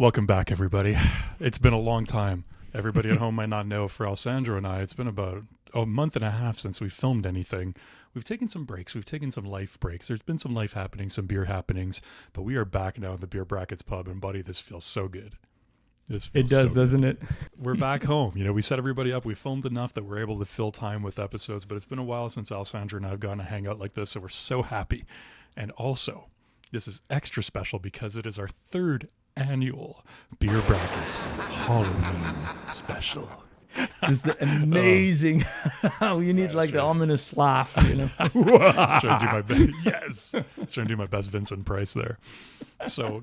Welcome back, everybody. It's been a long time. Everybody at home might not know, for Alessandro and I, it's been about a month and a half since we filmed anything. We've taken some breaks. We've taken some life breaks. There's been some life happenings, some beer happenings, but we are back now in the Beer Brackets pub, and buddy, this feels so good. It does, doesn't it? We're back home. You know, we set everybody up. We filmed enough that we're able to fill time with episodes, but it's been a while since Alessandro and I have gotten to hang out like this, so we're so happy. And also, this is extra special because it is our third annual Beer Brackets Halloween special. This is amazing. You need like the ominous laugh, you know. Trying to do my best. Yes, trying to do my best Vincent Price there. So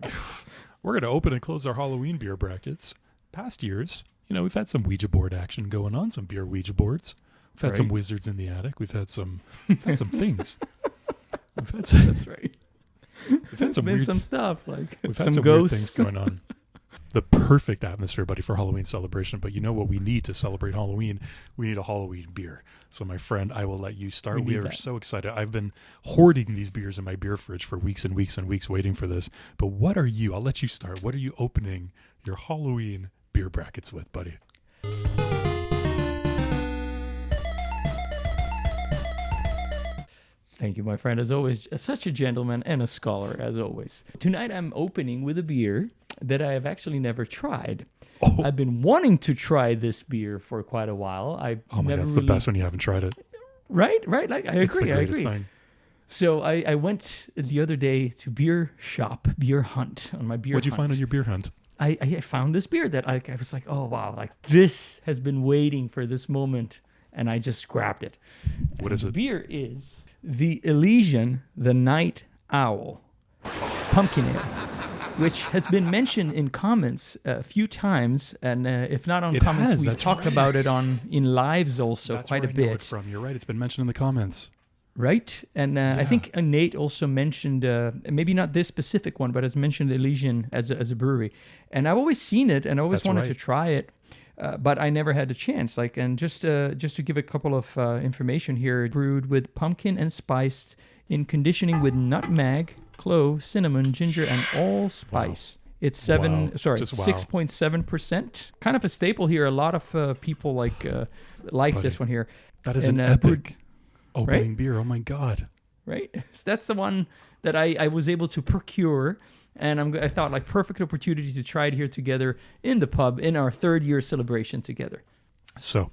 we're going to open and close our Halloween beer brackets. Past years, you know, we've had some Ouija board action going on, some beer Ouija boards. We've had some wizards in the attic. We've had some things. That's right. We've had some stuff like we've had some ghosts. Weird things going on. The perfect atmosphere, buddy, for Halloween celebration. But you know what we need to celebrate Halloween? We need a Halloween beer. So, my friend, I will let you start. We are so excited. I've been hoarding these beers in my beer fridge for weeks and weeks and weeks waiting for this. But what are you? I'll let you start. What are you opening your Halloween beer brackets with, buddy? Thank you, my friend. As always, such a gentleman and a scholar, as always. Tonight, I'm opening with a beer that I have actually never tried. Oh. I've been wanting to try this beer for quite a while. Oh my God, it's the best when you haven't tried it. Right. Like I agree. I agree. So I went the other day to beer hunt on my beer. What'd you find on your beer hunt? I found this beer that I was like, oh wow, like this has been waiting for this moment, and I just grabbed it. What is it? The beer is the Elysian, the Night Owl, Pumpkin Ale, which has been mentioned in comments a few times, and if not on comments, we've talked about it in lives also. That's quite where a bit. I know it from. You're right. It's been mentioned in the comments. Right? And I think Nate also mentioned, maybe not this specific one, but has mentioned Elysian as a brewery. And I've always seen it, and I always wanted to try it, but I never had a chance. And just to give a couple of information here, brewed with pumpkin and spiced in conditioning with nutmeg, clove, cinnamon, ginger, and allspice. Wow. It's 6.7%. Kind of a staple here. A lot of people like this one here. That is an epic opening beer. Oh my God. Right? So that's the one that I was able to procure. And I thought like perfect opportunity to try it here together in the pub in our third year celebration together. So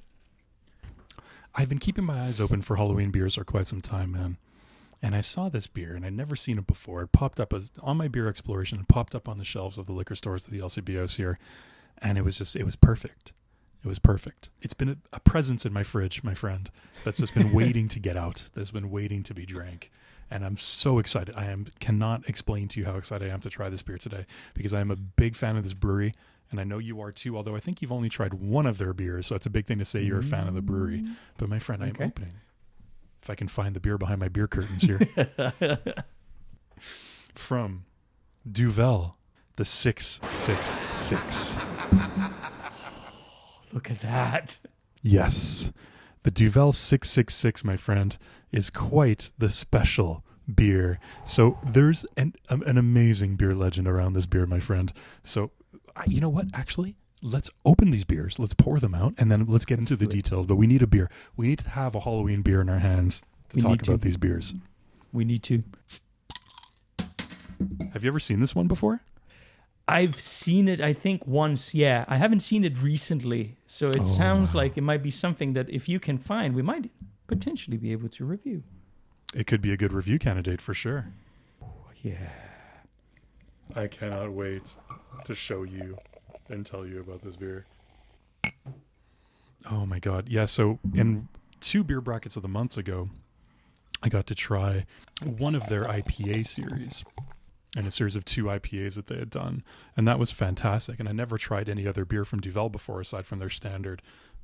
I've been keeping my eyes open for Halloween beers for quite some time, man. And I saw this beer, and I'd never seen it before. It popped up on my beer exploration. It popped up on the shelves of the liquor stores of the LCBOs here. And it was perfect. It was perfect. It's been a presence in my fridge, my friend, that's just been waiting to get out. That's been waiting to be drank. And I'm so excited. Cannot explain to you how excited I am to try this beer today, because I am a big fan of this brewery. And I know you are too, although I think you've only tried one of their beers. So it's a big thing to say you're a fan of the brewery. But my friend, I am opening. If I can find the beer behind my beer curtains here. From Duvel, the 666. Look at that. Yes. The Duvel 666, my friend, is quite the special beer. So there's an amazing beer legend around this beer, my friend. So you know what? Actually, let's open these beers. Let's pour them out, and then let's get into the details. But we need a beer. We need to have a Halloween beer in our hands to talk about these beers. We need to. Have you ever seen this one before? I've seen it, I think, once. Yeah, I haven't seen it recently. So it sounds like it might be something that if you can find, we might potentially be able to review. It could be a good review candidate for sure. Yeah. I cannot wait to show you and tell you about this beer. Oh my God. Yeah, so in 2 beer brackets of the months ago, I got to try one of their IPA series, and a series of 2 IPAs that they had done. And that was fantastic. And I never tried any other beer from Duvel before, aside from their standard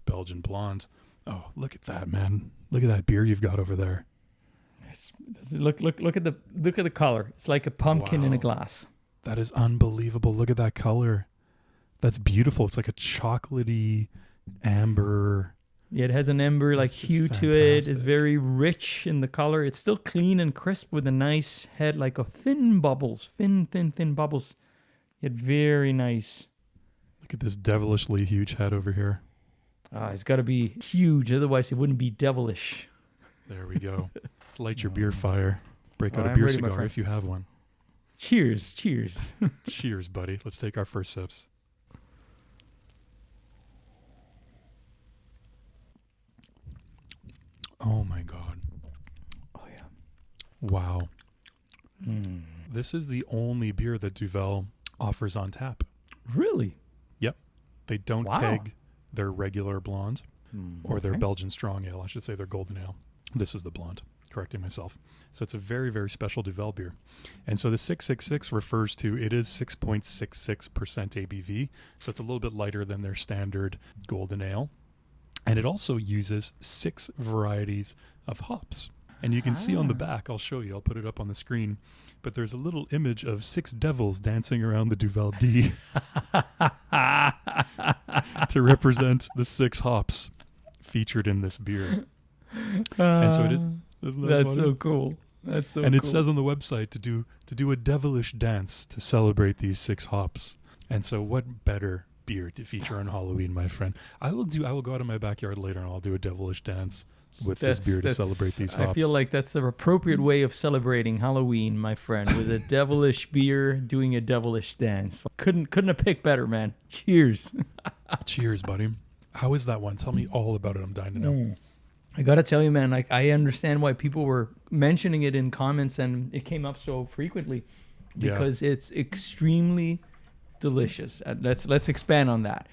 Belgian blonde. Oh, look at that, man. Look at that beer you've got over there. Look at the color. It's like a pumpkin in a glass. That is unbelievable. Look at that color. That's beautiful. It's like a chocolatey amber. Yeah, it has an amber hue to it. It's very rich in the color. It's still clean and crisp with a nice head, like a thin bubbles. Yet very nice. Look at this devilishly huge head over here. It's got to be huge, otherwise it wouldn't be devilish. There we go. Light your beer fire. Break out a I'm beer ready, my cigar friend. if you have one. Cheers, cheers. Cheers, buddy. Let's take our first sips. Oh my God. Oh yeah. Wow. This is the only beer that Duvel offers on tap. Really? Yep. They don't Wow. keg their regular blonde or their Okay. Belgian strong ale. I should say their golden ale. This is the blonde. Correcting myself. So it's a very, very special Duvel beer. And so the 666 refers to, it is 6.66% ABV. So it's a little bit lighter than their standard golden ale. And it also uses 6 varieties of hops. And you can see on the back, I'll show you, I'll put it up on the screen, but there's a little image of 6 devils dancing around the Duvel D to represent the 6 hops featured in this beer. And so it is. Isn't that That's funny? so cool. That's so And cool. it says on the website to do a devilish dance to celebrate these 6 hops. And so what better beer to feature on Halloween, my friend? I will go out in my backyard later and I'll do a devilish dance with this beer to celebrate these hops. I feel like that's the appropriate way of celebrating Halloween, my friend, with a devilish beer doing a devilish dance. Couldn't have picked better, man. Cheers. Cheers, buddy. How is that one? Tell me all about it. I'm dying to know. I gotta tell you, man, like I understand why people were mentioning it in comments and it came up so frequently because it's extremely delicious. Let's expand on that.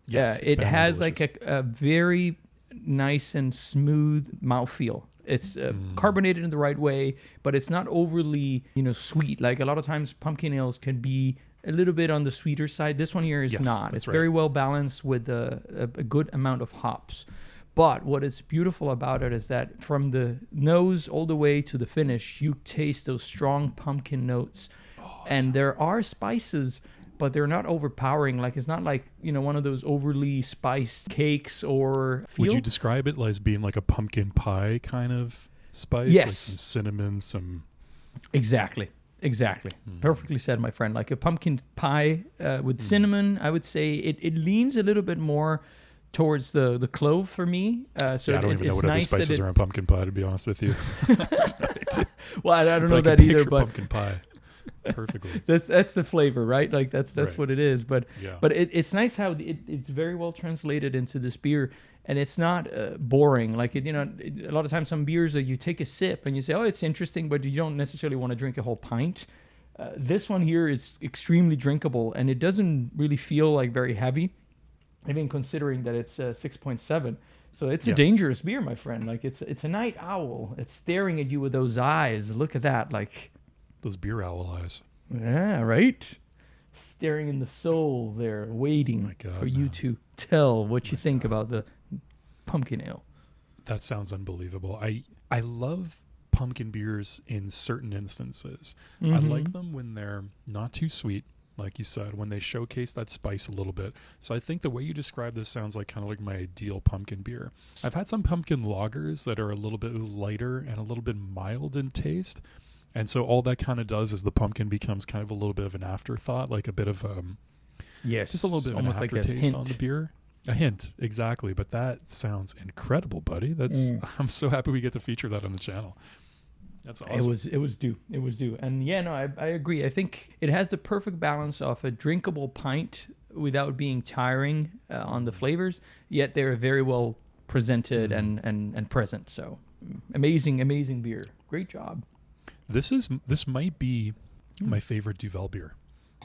Yes, it expand on has delicious. like a very nice and smooth mouthfeel. It's carbonated in the right way, but it's not overly, sweet. Like a lot of times pumpkin ales can be a little bit on the sweeter side. This one here is Yes, not. that's It's right. very well balanced with a good amount of hops. But what is beautiful about it is that from the nose all the way to the finish, you taste those strong pumpkin notes. And there are spices, but they're not overpowering. Like it's not like, one of those overly spiced cakes or Would you describe it as being like a pumpkin pie kind of spice? Yes. Like some cinnamon, some... Exactly. Perfectly said, my friend. Like a pumpkin pie with cinnamon, I would say it leans a little bit more towards the clove for me. So I don't even know what other spices are in pumpkin pie, to be honest with you. Well, I don't know But I that can either, picture but pumpkin pie perfectly. that's the flavor, right? Like that's Right. what it is. But Yeah. it's nice how it's very well translated into this beer, and it's not boring. Like a lot of times some beers you take a sip and you say, oh, it's interesting, but you don't necessarily want to drink a whole pint. This one here is extremely drinkable, and it doesn't really feel like very heavy, even considering that it's 6.7. So it's a dangerous beer, my friend. Like it's a night owl. It's staring at you with those eyes. Look at that, like. Those beer owl eyes. Yeah, right? Staring in the soul there, waiting My God, for you man. to tell what you think about the pumpkin ale. That sounds unbelievable. I love pumpkin beers in certain instances. I like them when they're not too sweet, like you said, when they showcase that spice a little bit. So I think the way you describe this sounds like kind of like my ideal pumpkin beer. I've had some pumpkin lagers that are a little bit lighter and a little bit mild in taste. And so all that kind of does is the pumpkin becomes kind of a little bit of an afterthought, like a bit of Yes. just a little bit of an almost like a aftertaste on hint. the beer. A hint, exactly. But that sounds incredible, buddy. I'm so happy we get to feature that on the channel. That's awesome. It was due. And yeah, no, I agree. I think it has the perfect balance of a drinkable pint without being tiring on the flavors, yet they're very well presented and present. So amazing beer. Great job. This might be my favorite Duvel beer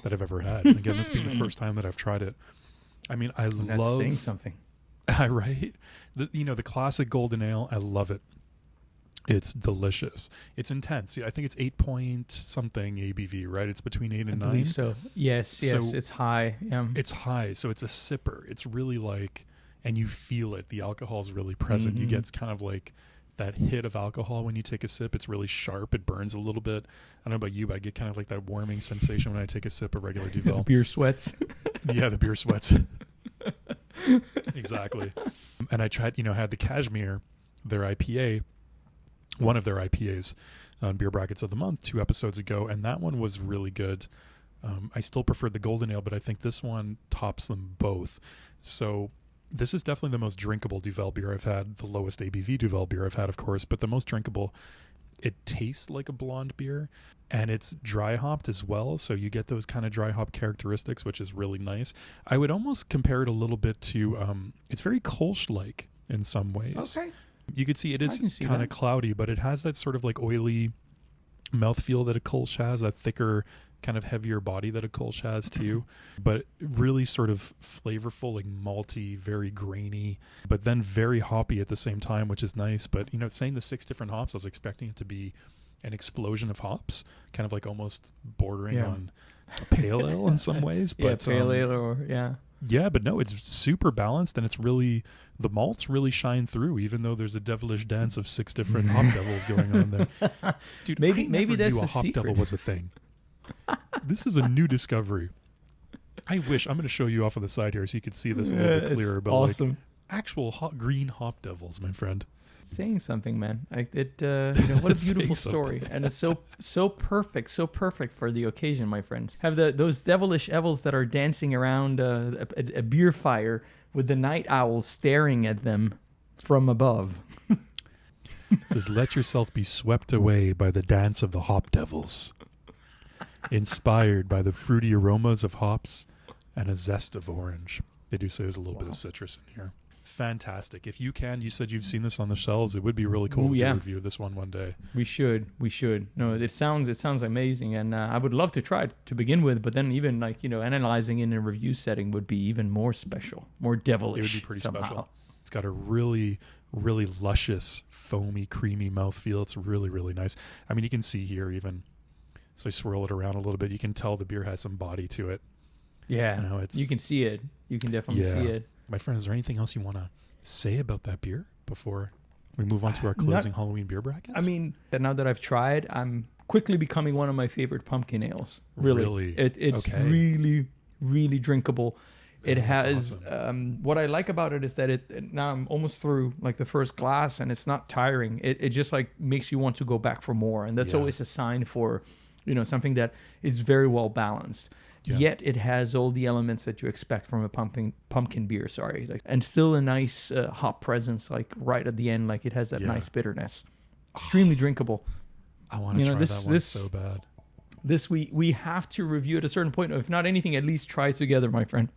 that I've ever had. And again, this being the first time that I've tried it. I mean, I That's love saying something. right. The classic golden ale. I love it. It's delicious. It's intense. I think it's 8 point something ABV, right? It's between 8 and 9. I believe so. Yes, So it's high. It's high, so it's a sipper. It's really like, and you feel it. The alcohol is really present. You get kind of like that hit of alcohol when you take a sip. It's really sharp. It burns a little bit. I don't know about you, but I get kind of like that warming sensation when I take a sip of regular The Duvel. beer sweats. Yeah, the beer sweats. Exactly. And I tried, had the Cashmere, their IPA, one of their IPAs on Beer Brackets of the Month 2 episodes ago, and that one was really good. I still prefer the golden ale, but I think this one tops them both. So this is definitely the most drinkable Duvel beer I've had, the lowest ABV Duvel beer I've had, of course, but the most drinkable. It tastes like a blonde beer, and it's dry hopped as well, so you get those kind of dry hop characteristics, which is really nice. I would almost compare it a little bit to, it's very Kolsch-like in some ways. Okay. You could see it is kind of cloudy, but it has that sort of like oily mouthfeel that a Kolsch has, that thicker, kind of heavier body that a Kolsch has too, but really sort of flavorful, like malty, very grainy, but then very hoppy at the same time, which is nice. But, you know, saying the 6 different hops, I was expecting it to be an explosion of hops, kind of like almost bordering on a pale ale in some ways. But, pale ale or, Yeah, but no, it's super balanced, and it's really, the malts really shine through, even though there's a devilish dance of 6 different hop devils going on there. Dude, maybe that's a hop devil was a thing. This is a new discovery. I wish, I'm going to show you off on the side here so you can see this a little bit clearer. But awesome. Like actual green hop devils, my friend. Saying something, man. What a beautiful story, and it's so perfect for the occasion, my friends. Have those devilish evils that are dancing around a beer fire with the night owl staring at them from above. It says, "Let yourself be swept away by the dance of the hop devils, inspired by the fruity aromas of hops and a zest of orange." They do say there's a little bit of citrus in here. Fantastic. If you can, you said you've seen this on the shelves. It would be really cool to do a review of this one day. We should. No, it sounds amazing, and I would love to try it to begin with. But then even analyzing in a review setting would be even more special, more devilish. It would be pretty somehow. special. It's got a really, really luscious, foamy, creamy mouthfeel. It's really, really nice. I mean, you can see here even. So I swirl it around a little bit. You can tell the beer has some body to it. Yeah, you can see it. You can definitely see it. My friend, is there anything else you want to say about that beer before we move on to our closing Halloween beer brackets? I mean, now that I've tried, I'm quickly becoming one of my favorite pumpkin ales. Really? It's really, really drinkable. It has awesome. What I like about it is that now I'm almost through like the first glass, and it's not tiring. It just like makes you want to go back for more, and that's always a sign for something that is very well balanced. Yeah. Yet it has all the elements that you expect from a pumpkin beer. And still a nice hop presence, like right at the end. Like it has that nice bitterness. Extremely drinkable. I want to try that one so bad. This we have to review at a certain point. If not anything, at least try together, my friend.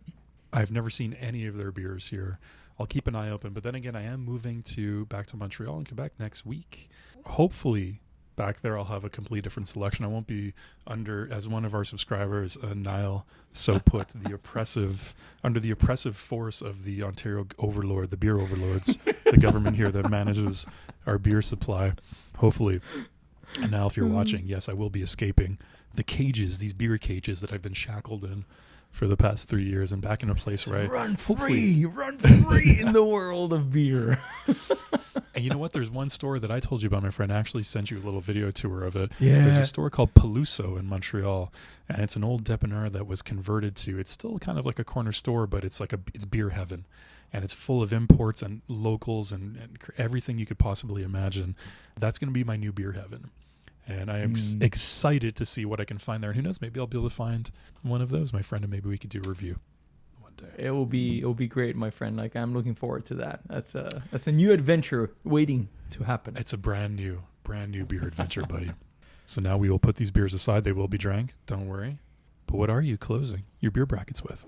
I've never seen any of their beers here. I'll keep an eye open. But then again, I am moving back to Montreal and Quebec next week. Hopefully, back there I'll have a completely different selection. I won't be under, as one of our subscribers, Niall, so put under the oppressive force of the Ontario overlord, the beer overlords, the government here that manages our beer supply. Hopefully. And now if you're watching, yes, I will be escaping the cages, these beer cages that I've been shackled in for the past 3 years, and back in a place where run free in the world of beer. And you know what? There's one store that I told you about. My friend actually sent you a little video tour of it. Yeah. There's a store called Peluso in Montreal, and it's an old dépanneur that was converted to. It's still kind of like a corner store, but it's it's beer heaven, and it's full of imports and locals and everything you could possibly imagine. That's going to be my new beer heaven. And I am excited to see what I can find there. And who knows, maybe I'll be able to find one of those, my friend, and maybe we could do a review one day. It will be great, my friend. Like, I'm looking forward to that. That's a new adventure waiting to happen. It's a brand new beer adventure, buddy. So now we will put these beers aside. They will be drank. Don't worry. But what are you closing your beer brackets with?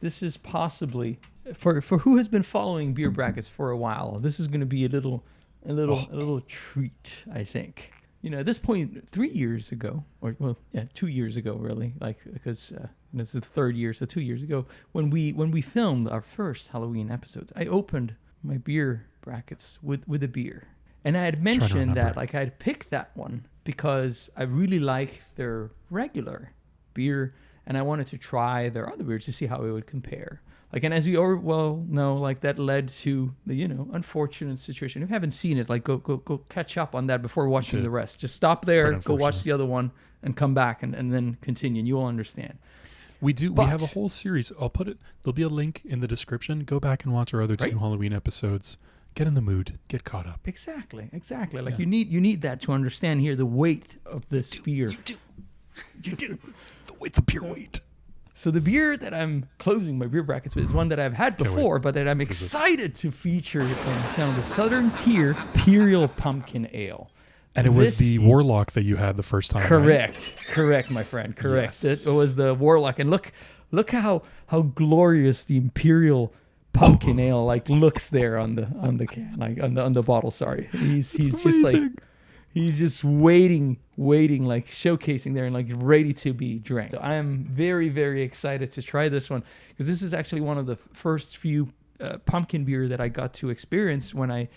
This is possibly for who has been following beer brackets for a while. This is going to be a little treat, I think. At this point, 3 years ago, 2 years ago, really, because this is the third year, so 2 years ago, when we filmed our first Halloween episodes, I opened my beer brackets with a beer, and I had mentioned that I had picked that one because I really like their regular beer. And I wanted to try their other beers to see how it would compare. And as we all well know, that led to the, unfortunate situation. If you haven't seen it, go catch up on that before watching the rest. Just stop there, go watch the other one, and come back and then continue, and you will understand. We have a whole series. I'll put it, there'll be a link in the description. Go back and watch our other two Halloween episodes. Get in the mood. Get caught up. Exactly. Like you need that to understand here the weight of this beer. You do. The beer weight. So the beer that I'm closing my beer brackets with is one that I've had before, but that I'm excited to feature on the channel, the Southern Tier Imperial Pumpkin Ale. And it was the Warlock that you had the first time. Correct. Right? Correct, my friend. Correct. Yes. It was the Warlock. And look how glorious the Imperial Pumpkin Ale looks there on the can, on the bottle, sorry. He's just like he's just waiting, showcasing there and ready to be drank. So I am very, very excited to try this one because this is actually one of the first few pumpkin beer that I got to experience when I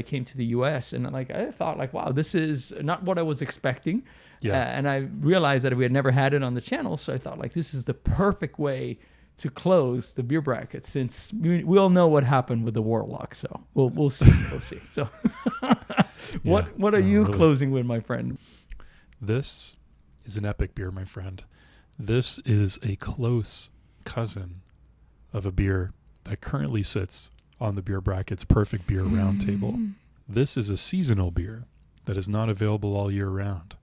came to the U.S. And I thought wow, this is not what I was expecting. Yeah. And I realized that we had never had it on the channel, so I thought this is the perfect way to close the beer bracket since we all know what happened with the Warlock. So we'll see. So. What are you closing with, my friend? This is an epic beer, my friend. This is a close cousin of a beer that currently sits on the beer bracket's perfect beer round table. This is a seasonal beer that is not available all year round.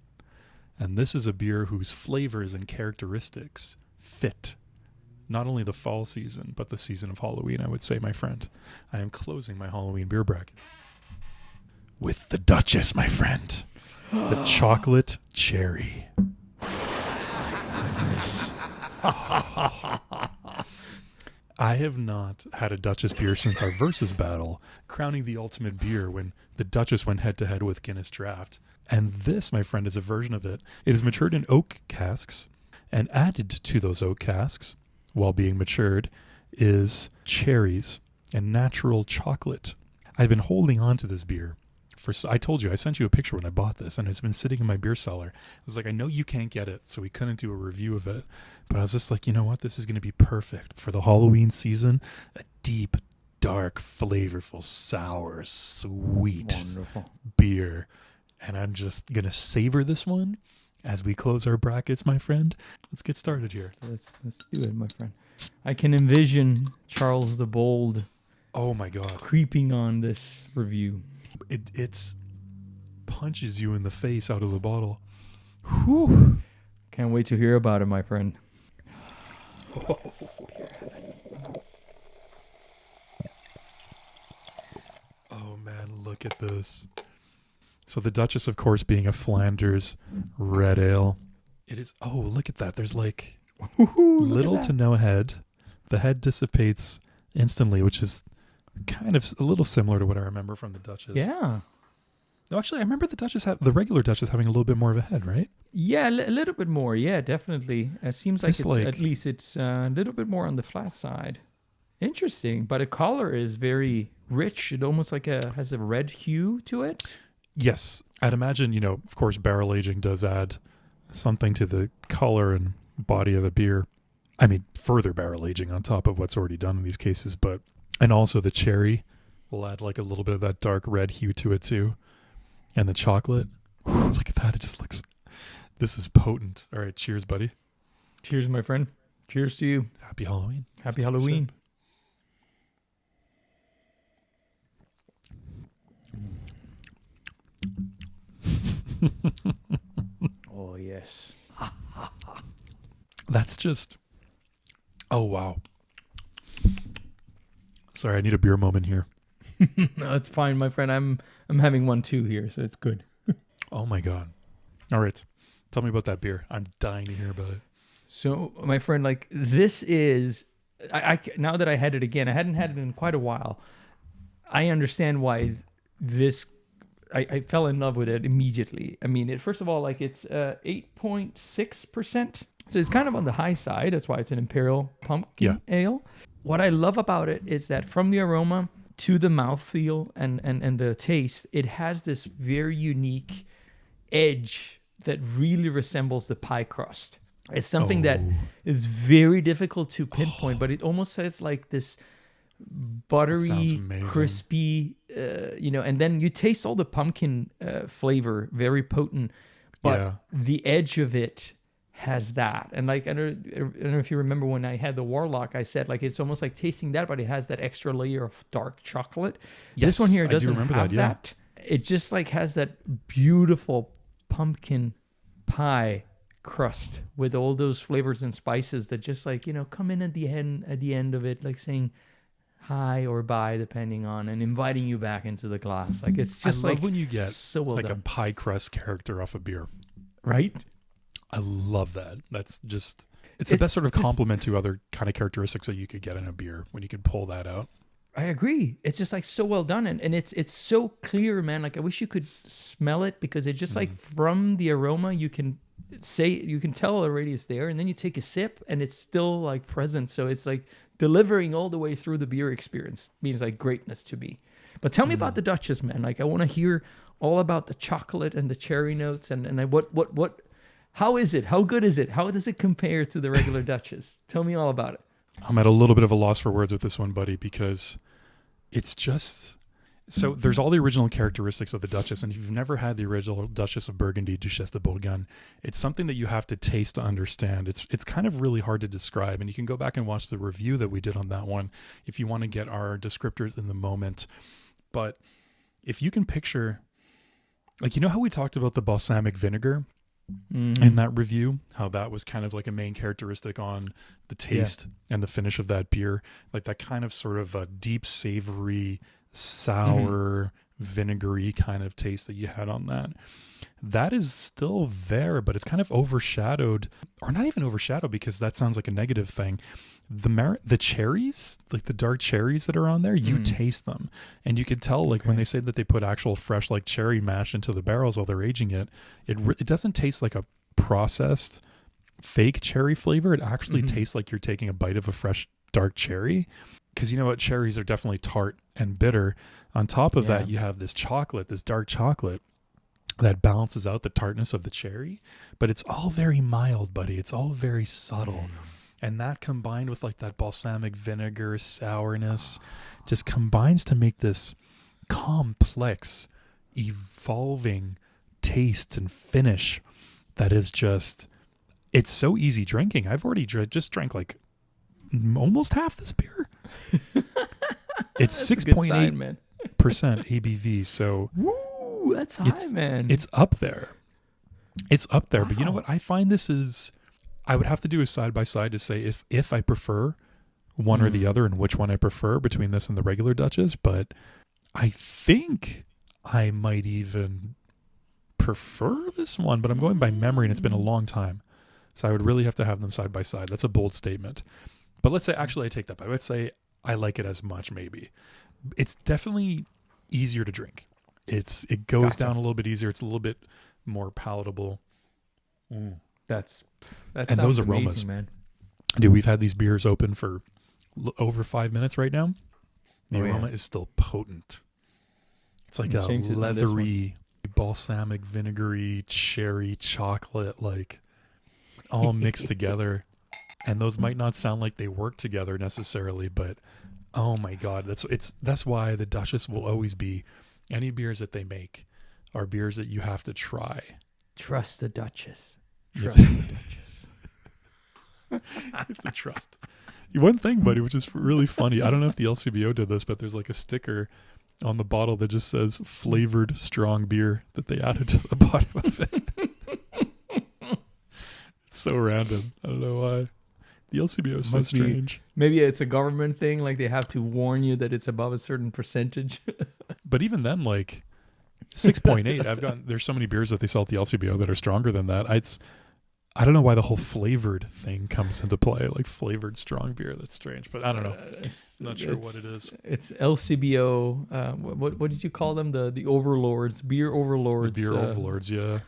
And this is a beer whose flavors and characteristics fit not only the fall season, but the season of Halloween, I would say, my friend. I am closing my Halloween beer bracket with the Duchesse, my friend. The chocolate cherry. I have not had a Duchesse beer since our Versus battle, crowning the ultimate beer when the Duchesse went head-to-head with Guinness Draft. And this, my friend, is a version of it. It is matured in oak casks, and added to those oak casks, while being matured, is cherries and natural chocolate. I've been holding on to this beer. I told you, I sent you a picture when I bought this, and it's been sitting in my beer cellar. I was I know you can't get it, so we couldn't do a review of it. But I was just you know what? This is going to be perfect for the Halloween season. A deep, dark, flavorful, sour, sweet beer. And I'm just going to savor this one as we close our brackets, my friend. Let's get started here. Let's do it, my friend. I can envision Charles the Bold. Oh, my God. Creeping on this review. It punches you in the face out of the bottle. Whew. Can't wait to hear about it, my friend. Oh man, look at this. So the Duchesse, of course, being a Flanders red ale. It is, oh, look at that. There's little to no head. The head dissipates instantly, which is kind of a little similar to what I remember from the Duchesse. Yeah. No, actually, I remember the regular Duchesse having a little bit more of a head, right? Yeah, a little bit more. Yeah, definitely. It seems like at least it's a little bit more on the flat side. Interesting, but the color is very rich. It almost has a red hue to it. Yes, I'd imagine. Of course, barrel aging does add something to the color and body of a beer. I mean, further barrel aging on top of what's already done in these cases, and also the cherry will add a little bit of that dark red hue to it too. And the chocolate, look at that. It just looks, this is potent. All right. Cheers, buddy. Cheers, my friend. Cheers to you. Happy Halloween. Happy Halloween. Oh, yes. That's just, oh, wow. Sorry, I need a beer moment here. No, it's fine, my friend. I'm having one too here, so it's good. Oh my God. All right. Tell me about that beer. I'm dying to hear about it. So, my friend, this is, I now that I had it again, I hadn't had it in quite a while. I understand why this, I fell in love with it immediately. I mean, first of all, it's 8.6%. So it's kind of on the high side. That's why it's an Imperial Pumpkin Ale. What I love about it is that from the aroma to the mouthfeel and the taste, it has this very unique edge that really resembles the pie crust. It's something that is very difficult to pinpoint, but it almost has this buttery, crispy, and then you taste all the pumpkin flavor, very potent, but the edge of it has that. And like, I don't know if you remember when I had the Warlock, I said like it's almost like tasting that, but it has that extra layer of dark chocolate. Yes, this one here I do doesn't remember have that, yeah. that. It just like has that beautiful pumpkin pie crust with all those flavors and spices that just like, come in at the end of it, like saying hi or bye depending on, and inviting you back into the glass. Like it's just I love like when you get so well like done. a pie crust character off a beer. Right? I love that. That's just it's the best sort of compliment to other kind of characteristics that you could get in a beer when you can pull that out. I agree. It's just like so well done, and it's so clear, man. Like I wish you could smell it, because it just like from the aroma you can tell already it's there, and then you take a sip and it's still like present. So it's like delivering all the way through the beer experience. Means like greatness to me. But tell me about the Duchesse, man. Like I want to hear all about the chocolate and the cherry notes, and what. How is it? How good is it? How does it compare to the regular Duchesse? Tell me all about it. I'm at a little bit of a loss for words with this one, buddy, because it's just so there's all the original characteristics of the Duchesse, and if you've never had the original Duchesse of Burgundy, Duchesse de Bourgogne, it's something that you have to taste to understand. It's kind of really hard to describe, and you can go back and watch the review that we did on that one if you want to get our descriptors in the moment. But if you can picture, like, how we talked about the balsamic vinegar in that review, how that was kind of like a main characteristic on the taste and the finish of that beer, like that kind of sort of a deep savory, sour, vinegary kind of taste that you had on that is still there, but it's kind of overshadowed, or not even overshadowed, because that sounds like a negative thing. The cherries, like the dark cherries that are on there, you taste them, and you could tell, like when they say that they put actual fresh like cherry mash into the barrels while they're aging it, it doesn't taste like a processed fake cherry flavor. It actually tastes like you're taking a bite of a fresh dark cherry, because you know what, cherries are definitely tart and bitter. On top of that, you have this dark chocolate that balances out the tartness of the cherry, but it's all very mild, buddy. It's all very subtle. And that combined with like that balsamic vinegar sourness just combines to make this complex, evolving taste and finish that is just, it's so easy drinking. I've already just drank like almost half this beer. It's 6.8% ABV. So woo, that's high, man. It's up there. But you know what? I find this is, I would have to do a side by side to say if I prefer one or the other, and which one I prefer between this and the regular Duchesse. But I think I might even prefer this one, but I'm going by memory, and it's been a long time. So I would really have to have them side by side. That's a bold statement. But let's say, actually I take that back. Let's say I like it as much, maybe. It's definitely easier to drink. It goes down a little bit easier. It's a little bit more palatable. That and those aromas, amazing, man. Dude, we've had these beers open for over 5 minutes right now. The aroma is still potent. It's like a leathery, balsamic, vinegary, cherry, chocolate, like all mixed together. And those might not sound like they work together necessarily, but oh my God, that's why the Duchesse will always be, any beers that they make are beers that you have to try. Trust the Duchesse. You have to trust. One thing, buddy, which is really funny, I don't know if the LCBO did this, but there's like a sticker on the bottle that just says flavored strong beer that they added to the bottom of it. It's so random. I don't know why. The LCBO is so strange. Maybe it's a government thing, like they have to warn you that it's above a certain percentage. But even then, like 6.8, there's so many beers that they sell at the LCBO that are stronger than that. I don't know why the whole flavored thing comes into play, like flavored strong beer. That's strange, but I don't know. Not sure what it is. It's LCBO. What did you call them? The overlords, beer overlords. The beer overlords, yeah.